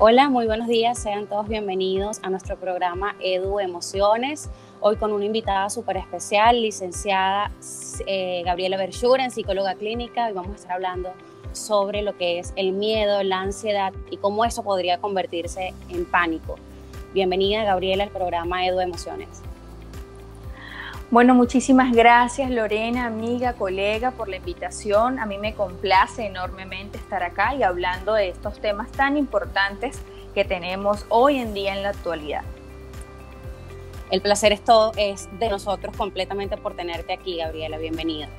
Hola, muy buenos días, sean todos bienvenidos a nuestro programa Edu Emociones. Hoy con una invitada súper especial, licenciada Gabriela Verschuren, psicóloga clínica, y vamos a estar hablando sobre lo que es el miedo, la ansiedad y cómo eso podría convertirse en pánico. Bienvenida, Gabriela, al programa Edu Emociones. Bueno, muchísimas gracias, Lorena, amiga, colega, por la invitación. A mí me complace enormemente estar acá y hablando de estos temas tan importantes que tenemos hoy en día en la actualidad. El placer es de nosotros completamente por tenerte aquí, Gabriela. Bienvenida.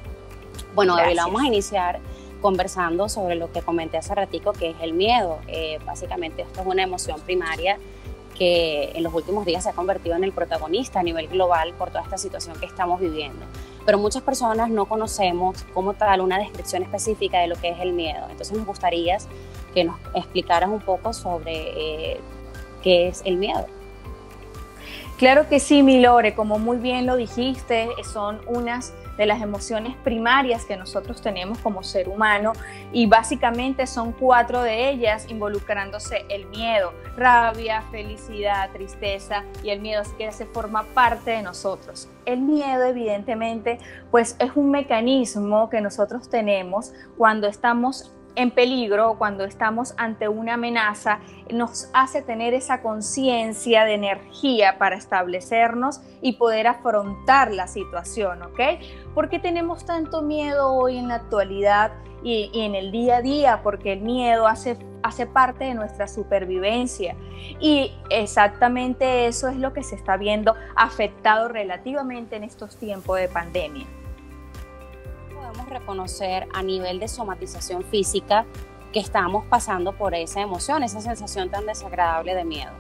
Bueno, Gracias. Gabriela, vamos a iniciar conversando sobre lo que comenté hace ratico, que es el miedo. Básicamente esto es una emoción primaria que en los últimos días se ha convertido en el protagonista a nivel global por toda esta situación que estamos viviendo. Pero muchas personas no conocemos como tal una descripción específica de lo que es el miedo. Entonces nos gustaría que nos explicaras un poco sobre qué es el miedo. Claro que sí, mi Lore, como muy bien lo dijiste, son unas de las emociones primarias que nosotros tenemos como ser humano y básicamente son 4 de ellas involucrándose el miedo, rabia, felicidad, tristeza y el miedo, así que se forma parte de nosotros. El miedo evidentemente pues es un mecanismo que nosotros tenemos cuando estamos en peligro, cuando estamos ante una amenaza, nos hace tener esa conciencia de energía para establecernos y poder afrontar la situación, ¿ok? ¿Por qué tenemos tanto miedo hoy en la actualidad y en el día a día? Porque el miedo hace parte de nuestra supervivencia y exactamente eso es lo que se está viendo afectado relativamente en estos tiempos de pandemia. Podemos reconocer a nivel de somatización física que estamos pasando por esa emoción, esa sensación tan desagradable de miedo.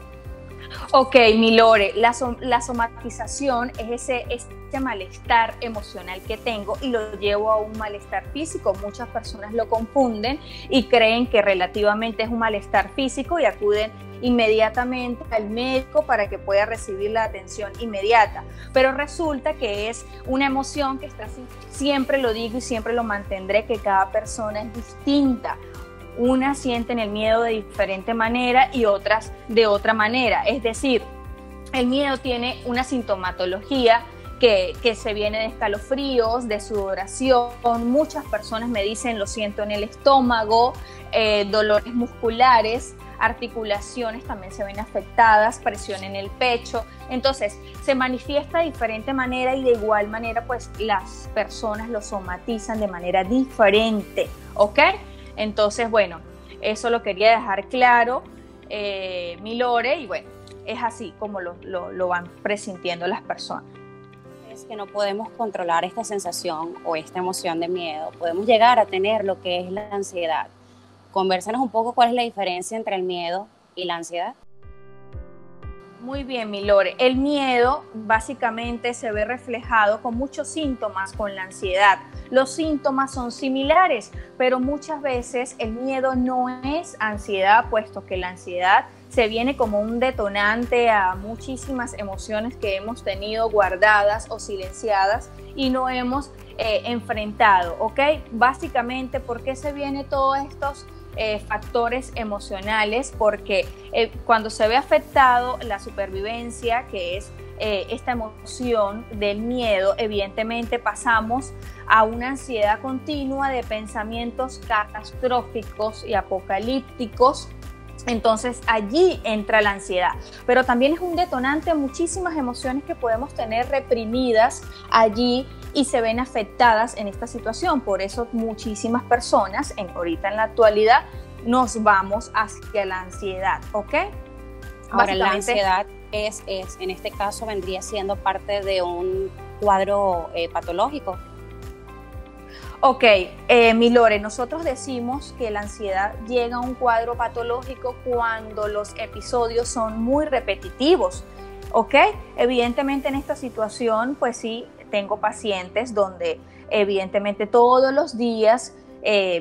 Ok, mi Lore, la somatización es ese malestar emocional que tengo y lo llevo a un malestar físico. Muchas personas lo confunden y creen que relativamente es un malestar físico y acuden inmediatamente al médico para que pueda recibir la atención inmediata. Pero resulta que es una emoción que está así. Siempre lo digo y siempre lo mantendré, que cada persona es distinta. Unas sienten el miedo de diferente manera y otras de otra manera. Es decir, el miedo tiene una sintomatología que se viene de escalofríos, de sudoración. Muchas personas me dicen lo siento en el estómago, dolores musculares, articulaciones también se ven afectadas, presión en el pecho. Entonces se manifiesta de diferente manera y de igual manera pues las personas lo somatizan de manera diferente, ¿ok? Entonces, bueno, eso lo quería dejar claro, mi Lore, y bueno, es así como lo van presintiendo las personas. Es que no podemos controlar esta sensación o esta emoción de miedo. Podemos llegar a tener lo que es la ansiedad. Convérsanos un poco cuál es la diferencia entre el miedo y la ansiedad. Muy bien, mi Lore. El miedo básicamente se ve reflejado con muchos síntomas con la ansiedad. Los síntomas son similares, pero muchas veces el miedo no es ansiedad, puesto que la ansiedad se viene como un detonante a muchísimas emociones que hemos tenido guardadas o silenciadas y no hemos enfrentado, ¿ok? Básicamente, ¿por qué se viene todos estos factores emocionales? Porque cuando se ve afectado la supervivencia, que es esta emoción del miedo, evidentemente pasamos a una ansiedad continua de pensamientos catastróficos y apocalípticos. Entonces allí entra la ansiedad, pero también es un detonante de muchísimas emociones que podemos tener reprimidas allí y se ven afectadas en esta situación. Por eso muchísimas personas ahorita en la actualidad nos vamos hacia la ansiedad, ¿ok? Ahora, la ansiedad es en este caso vendría siendo parte de un cuadro patológico. Ok, mi Lore, nosotros decimos que la ansiedad llega a un cuadro patológico cuando los episodios son muy repetitivos, ¿ok? Evidentemente en esta situación, pues sí, tengo pacientes donde evidentemente todos los días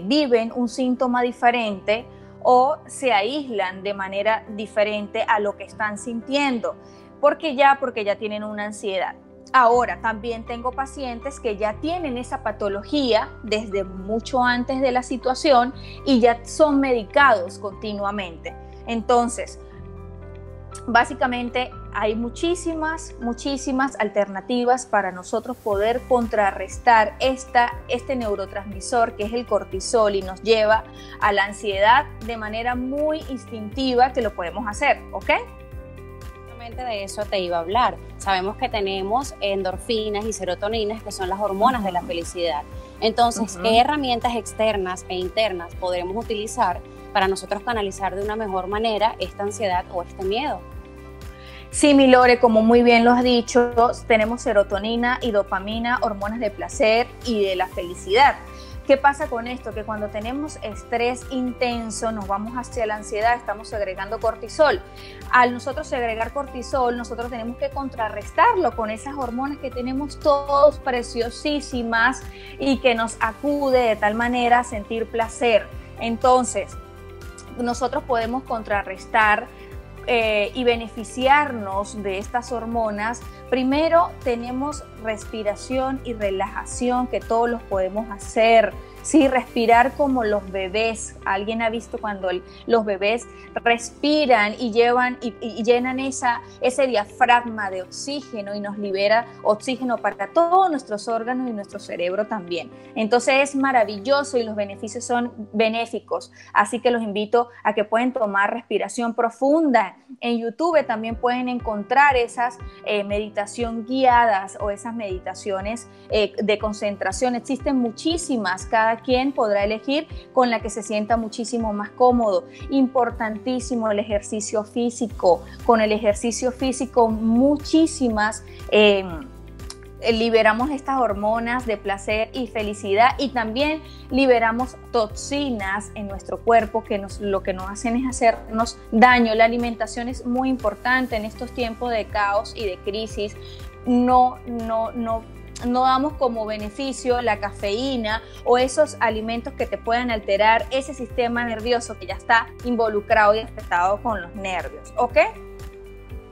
viven un síntoma diferente o se aíslan de manera diferente a lo que están sintiendo. Porque ya tienen una ansiedad. Ahora, también tengo pacientes que ya tienen esa patología desde mucho antes de la situación y ya son medicados continuamente. Entonces, básicamente hay muchísimas alternativas para nosotros poder contrarrestar este neurotransmisor que es el cortisol y nos lleva a la ansiedad de manera muy instintiva, que lo podemos hacer, ¿ok? De eso te iba a hablar. Sabemos que tenemos endorfinas y serotoninas, que son las hormonas de la felicidad. Entonces, ¿qué herramientas externas e internas podremos utilizar para nosotros canalizar de una mejor manera esta ansiedad o este miedo? Sí, mi Lore, como muy bien lo has dicho, tenemos serotonina y dopamina, hormonas de placer y de la felicidad. ¿Qué pasa con esto? Que cuando tenemos estrés intenso, nos vamos hacia la ansiedad, estamos segregando cortisol. Al nosotros segregar cortisol, nosotros tenemos que contrarrestarlo con esas hormonas que tenemos todos preciosísimas y que nos acude de tal manera a sentir placer. Entonces, nosotros podemos contrarrestar y beneficiarnos de estas hormonas. Primero tenemos respiración y relajación, que todos los podemos hacer. Sí, respirar como los bebés. Alguien ha visto cuando los bebés respiran y llenan ese diafragma de oxígeno y nos libera oxígeno para todos nuestros órganos y nuestro cerebro también. Entonces es maravilloso y los beneficios son benéficos. Así que los invito a que pueden tomar respiración profunda. En YouTube también pueden encontrar esas meditación guiadas o esas meditaciones de concentración. Existen muchísimas, cada quien podrá elegir con la que se sienta muchísimo más cómodo. Importantísimo el ejercicio físico. Con el ejercicio físico muchísimas liberamos estas hormonas de placer y felicidad, y también liberamos toxinas en nuestro cuerpo que lo que nos hacen es hacernos daño. La alimentación es muy importante en estos tiempos de caos y de crisis. No damos como beneficio la cafeína o esos alimentos que te puedan alterar ese sistema nervioso que ya está involucrado y afectado con los nervios, ¿ok?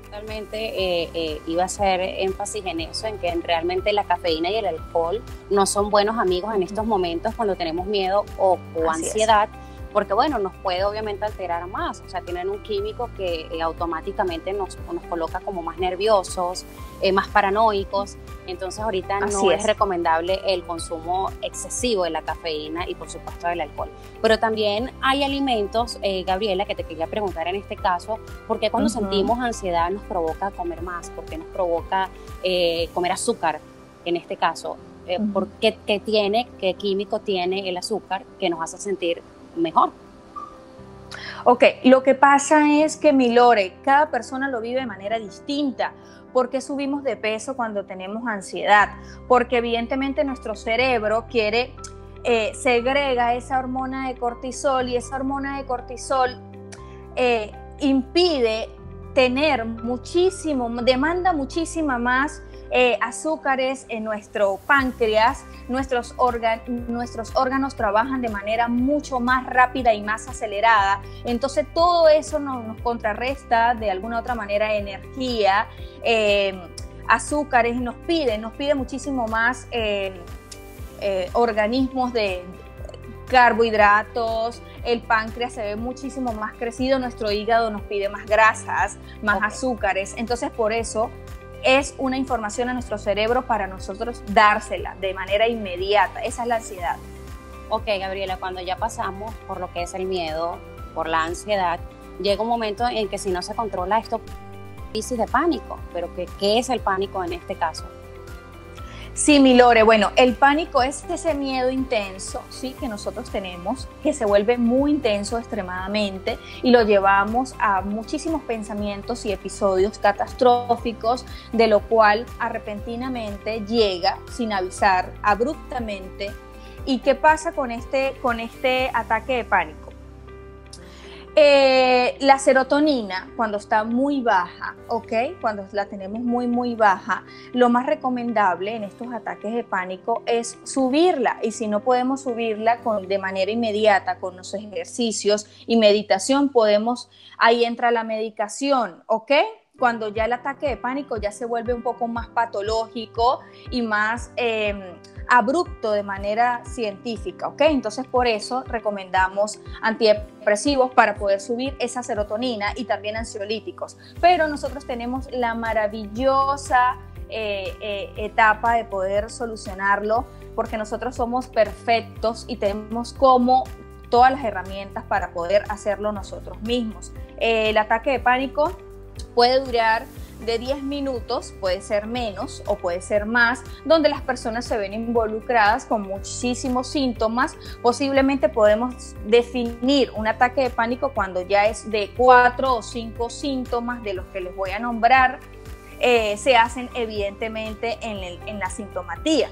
Totalmente iba a hacer énfasis en eso, en que realmente la cafeína y el alcohol no son buenos amigos en estos momentos cuando tenemos miedo o ansiedad. Porque bueno, nos puede obviamente alterar más, o sea, tienen un químico que automáticamente nos coloca como más nerviosos, más paranoicos. Entonces ahorita no es recomendable el consumo excesivo de la cafeína y por supuesto del alcohol. Pero también hay alimentos, Gabriela, que te quería preguntar en este caso, ¿por qué cuando sentimos ansiedad nos provoca comer más? ¿Por qué nos provoca comer azúcar en este caso? ¿Qué químico tiene el azúcar que nos hace sentir mejor? Ok, lo que pasa es que, mi Lore, cada persona lo vive de manera distinta. ¿Por qué subimos de peso cuando tenemos ansiedad? Porque evidentemente nuestro cerebro segrega esa hormona de cortisol, y esa hormona de cortisol impide tener demanda muchísima más azúcares en nuestro páncreas. Nuestros órganos trabajan de manera mucho más rápida y más acelerada. Entonces todo eso nos contrarresta de alguna otra manera energía, azúcares, y nos pide muchísimo más organismos de carbohidratos. El páncreas se ve muchísimo más crecido, nuestro hígado nos pide más grasas, más azúcares. Entonces por eso es una información a nuestro cerebro para nosotros dársela de manera inmediata. Esa es la ansiedad. Ok, Gabriela, cuando ya pasamos por lo que es el miedo, por la ansiedad, llega un momento en que si no se controla esto, crisis de pánico. Pero ¿qué es el pánico en este caso? Sí, mi Lore, bueno, el pánico es ese miedo intenso, sí, que nosotros tenemos, que se vuelve muy intenso extremadamente, y lo llevamos a muchísimos pensamientos y episodios catastróficos, de lo cual repentinamente llega sin avisar, abruptamente. ¿Y qué pasa con este ataque de pánico? La serotonina, cuando está muy baja, ¿ok? Cuando la tenemos muy baja, lo más recomendable en estos ataques de pánico es subirla. Y si no podemos subirla de manera inmediata con los ejercicios y meditación, ahí entra la medicación, ¿ok? Cuando ya el ataque de pánico ya se vuelve un poco más patológico y más abrupto de manera científica, ¿ok? Entonces por eso recomendamos antidepresivos para poder subir esa serotonina y también ansiolíticos. Pero nosotros tenemos la maravillosa etapa de poder solucionarlo, porque nosotros somos perfectos y tenemos como todas las herramientas para poder hacerlo nosotros mismos. El ataque de pánico puede durar de 10 minutos, puede ser menos o puede ser más, donde las personas se ven involucradas con muchísimos síntomas. Posiblemente podemos definir un ataque de pánico cuando ya es de 4 o 5 síntomas de los que les voy a nombrar, se hacen evidentemente en la sintomatía.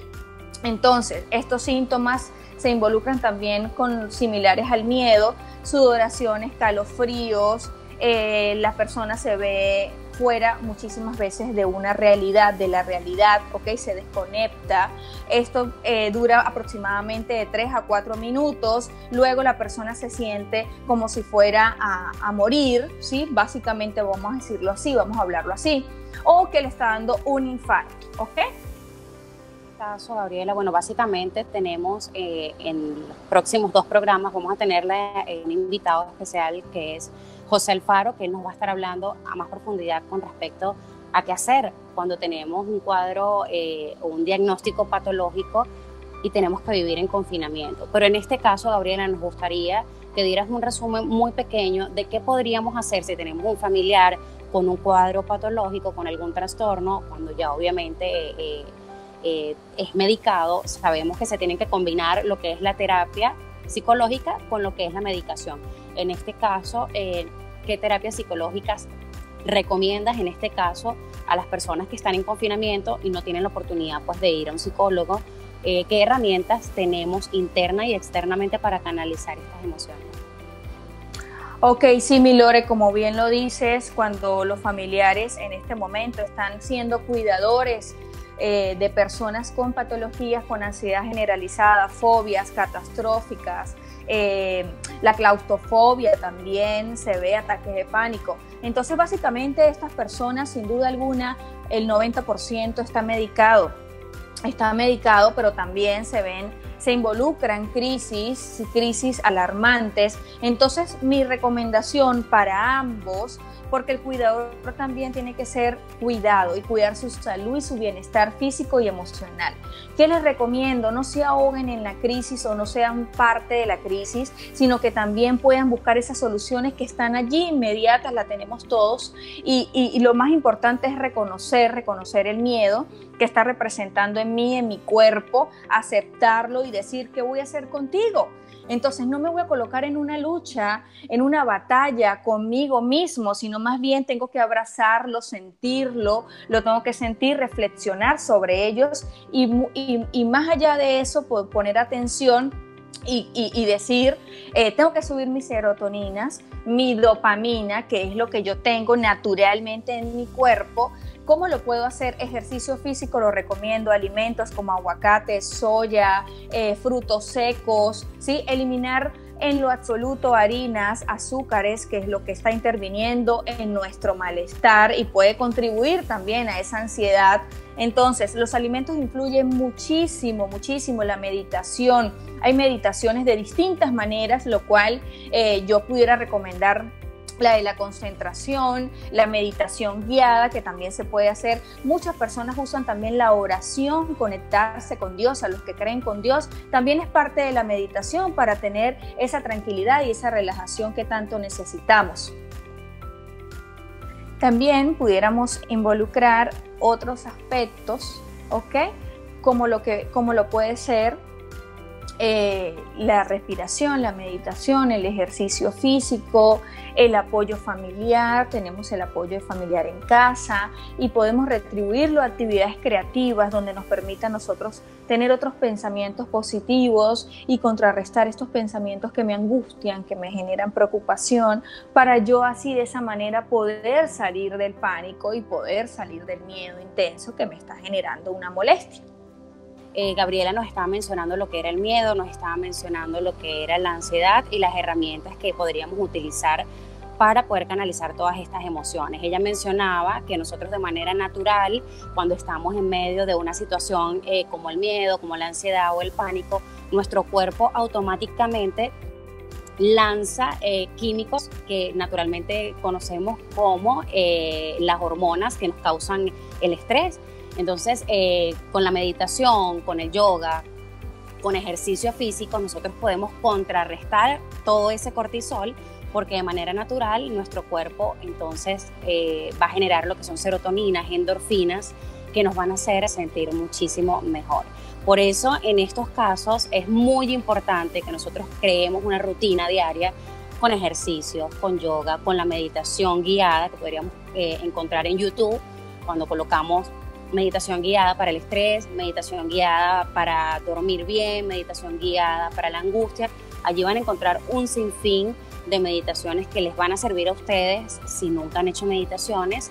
Entonces, estos síntomas se involucran también con similares al miedo, sudoración, escalofríos, la persona se ve fuera muchísimas veces de una realidad, de la realidad, ¿ok? Se desconecta. Esto dura aproximadamente de 3 a 4 minutos. Luego la persona se siente como si fuera a morir, ¿sí? Básicamente vamos a decirlo así, vamos a hablarlo así. O que le está dando un infarto, ¿ok? Caso, Gabriela, bueno, básicamente tenemos en los próximos 2 programas vamos a tenerle un invitado especial que es José Alfaro, que él nos va a estar hablando a más profundidad con respecto a qué hacer cuando tenemos un cuadro o un diagnóstico patológico y tenemos que vivir en confinamiento. Pero en este caso, Gabriela, nos gustaría que dieras un resumen muy pequeño de qué podríamos hacer si tenemos un familiar con un cuadro patológico, con algún trastorno, cuando ya obviamente es medicado. Sabemos que se tienen que combinar lo que es la terapia psicológica con lo que es la medicación. En este caso, ¿qué terapias psicológicas recomiendas en este caso a las personas que están en confinamiento y no tienen la oportunidad pues, de ir a un psicólogo? ¿Qué herramientas tenemos interna y externamente para canalizar estas emociones? Ok, sí, mi Lore, como bien lo dices, cuando los familiares en este momento están siendo cuidadores de personas con patologías, con ansiedad generalizada, fobias catastróficas, la claustrofobia también se ve, ataques de pánico. Entonces, básicamente, estas personas, sin duda alguna, el 90% está medicado, pero también se involucran crisis alarmantes. Entonces, mi recomendación para ambos, porque el cuidador también tiene que ser cuidado y cuidar su salud y su bienestar físico y emocional. ¿Qué les recomiendo? No se ahoguen en la crisis o no sean parte de la crisis, sino que también puedan buscar esas soluciones que están allí inmediatas, la tenemos todos, y lo más importante es reconocer el miedo que está representando en mí, en mi cuerpo, aceptarlo y decir qué voy a hacer contigo. Entonces no me voy a colocar en una lucha, en una batalla conmigo mismo, sino más bien tengo que abrazarlo, sentirlo, lo tengo que sentir, reflexionar sobre ellos y más allá de eso, poner atención y decir, tengo que subir mis serotoninas, mi dopamina, que es lo que yo tengo naturalmente en mi cuerpo. ¿Cómo lo puedo hacer? Ejercicio físico lo recomiendo, alimentos como aguacate, soya, frutos secos, ¿sí? Eliminar en lo absoluto harinas, azúcares, que es lo que está interviniendo en nuestro malestar y puede contribuir también a esa ansiedad. Entonces, los alimentos influyen muchísimo, la meditación. Hay meditaciones de distintas maneras, lo cual yo pudiera recomendar la de la concentración, la meditación guiada, que también se puede hacer. Muchas personas usan también la oración, conectarse con Dios, a los que creen con Dios. También es parte de la meditación para tener esa tranquilidad y esa relajación que tanto necesitamos. También pudiéramos involucrar otros aspectos, ¿ok? Como lo puede ser la respiración, la meditación, el ejercicio físico, el apoyo familiar. Tenemos el apoyo familiar en casa y podemos retribuirlo a actividades creativas donde nos permita a nosotros tener otros pensamientos positivos y contrarrestar estos pensamientos que me angustian, que me generan preocupación, para yo así de esa manera poder salir del pánico y poder salir del miedo intenso que me está generando una molestia. Gabriela nos estaba mencionando lo que era el miedo, nos estaba mencionando lo que era la ansiedad y las herramientas que podríamos utilizar para poder canalizar todas estas emociones. Ella mencionaba que nosotros de manera natural, cuando estamos en medio de una situación como el miedo, como la ansiedad o el pánico, nuestro cuerpo automáticamente lanza químicos que naturalmente conocemos como las hormonas que nos causan el estrés. Entonces, con la meditación, con el yoga, con ejercicio físico, nosotros podemos contrarrestar todo ese cortisol, porque de manera natural nuestro cuerpo entonces va a generar lo que son serotoninas, endorfinas, que nos van a hacer sentir muchísimo mejor. Por eso, en estos casos es muy importante que nosotros creemos una rutina diaria con ejercicios, con yoga, con la meditación guiada que podríamos encontrar en YouTube cuando colocamos meditación guiada para el estrés, meditación guiada para dormir bien, meditación guiada para la angustia. Allí van a encontrar un sinfín de meditaciones que les van a servir a ustedes si nunca han hecho meditaciones,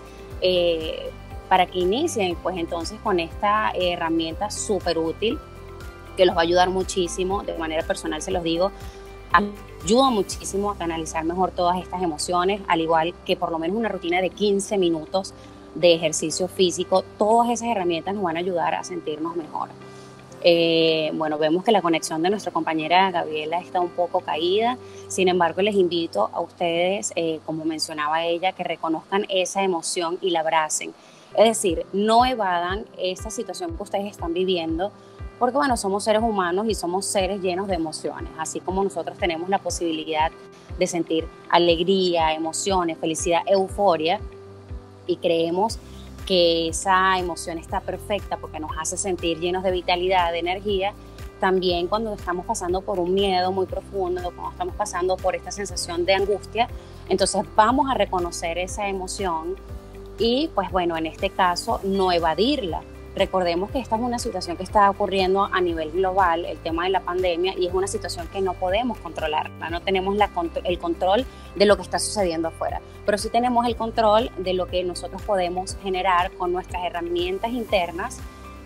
para que inicien pues entonces con esta herramienta súper útil que los va a ayudar muchísimo. De manera personal se los digo, ayuda muchísimo a canalizar mejor todas estas emociones, al igual que por lo menos una rutina de 15 minutos de ejercicio físico. Todas esas herramientas nos van a ayudar a sentirnos mejor. Bueno, vemos que la conexión de nuestra compañera Gabriela está un poco caída. Sin embargo, les invito a ustedes, como mencionaba ella, que reconozcan esa emoción y la abracen. Es decir, no evadan esta situación que ustedes están viviendo, porque bueno, somos seres humanos y somos seres llenos de emociones. Así como nosotros tenemos la posibilidad de sentir alegría, emociones, felicidad, euforia, y creemos que esa emoción está perfecta porque nos hace sentir llenos de vitalidad, de energía, también cuando estamos pasando por un miedo muy profundo, cuando estamos pasando por esta sensación de angustia, entonces vamos a reconocer esa emoción y pues bueno, en este caso no evadirla. Recordemos que esta es una situación que está ocurriendo a nivel global, el tema de la pandemia, y es una situación que no podemos controlar. No tenemos el control de lo que está sucediendo afuera, pero sí tenemos el control de lo que nosotros podemos generar con nuestras herramientas internas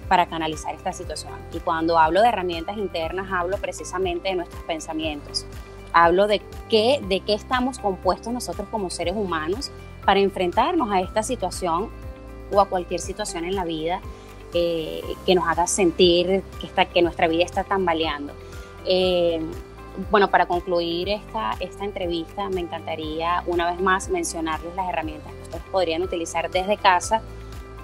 para canalizar esta situación. Y cuando hablo de herramientas internas, hablo precisamente de nuestros pensamientos. Hablo de qué estamos compuestos nosotros como seres humanos para enfrentarnos a esta situación o a cualquier situación en la vida que nos haga sentir que nuestra vida está tambaleando. Bueno, para concluir esta entrevista, me encantaría una vez más mencionarles las herramientas que ustedes podrían utilizar desde casa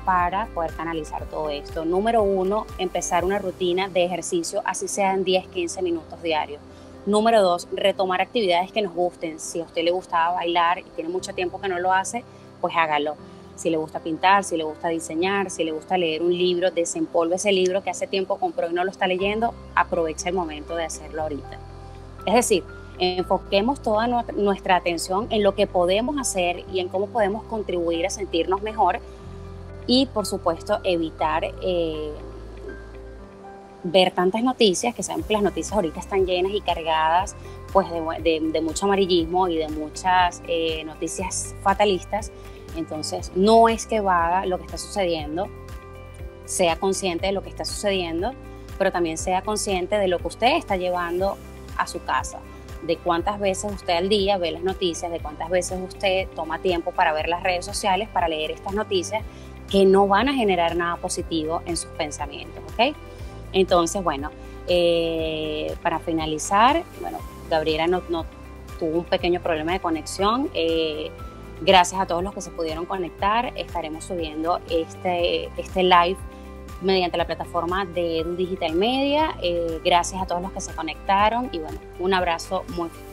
para poder canalizar todo esto. Número 1, empezar una rutina de ejercicio, así sean 10-15 minutos diarios. Número 2, retomar actividades que nos gusten. Si a usted le gustaba bailar y tiene mucho tiempo que no lo hace, pues hágalo. Si le gusta pintar, si le gusta diseñar, si le gusta leer un libro, desempolve ese libro que hace tiempo compró y no lo está leyendo, aprovecha el momento de hacerlo ahorita. Es decir, enfoquemos toda nuestra atención en lo que podemos hacer y en cómo podemos contribuir a sentirnos mejor y, por supuesto, evitar ver tantas noticias, que sabemos que las noticias ahorita están llenas y cargadas pues, de mucho amarillismo y de muchas noticias fatalistas. Entonces, no es que evada lo que está sucediendo, sea consciente de lo que está sucediendo, pero también sea consciente de lo que usted está llevando a su casa, de cuántas veces usted al día ve las noticias, de cuántas veces usted toma tiempo para ver las redes sociales, para leer estas noticias que no van a generar nada positivo en sus pensamientos, ¿ok? Entonces, bueno, para finalizar, bueno, Gabriela no tuvo un pequeño problema de conexión. Gracias a todos los que se pudieron conectar. Estaremos subiendo este live mediante la plataforma de Edu Digital Media. Gracias a todos los que se conectaron y bueno, un abrazo muy fuerte.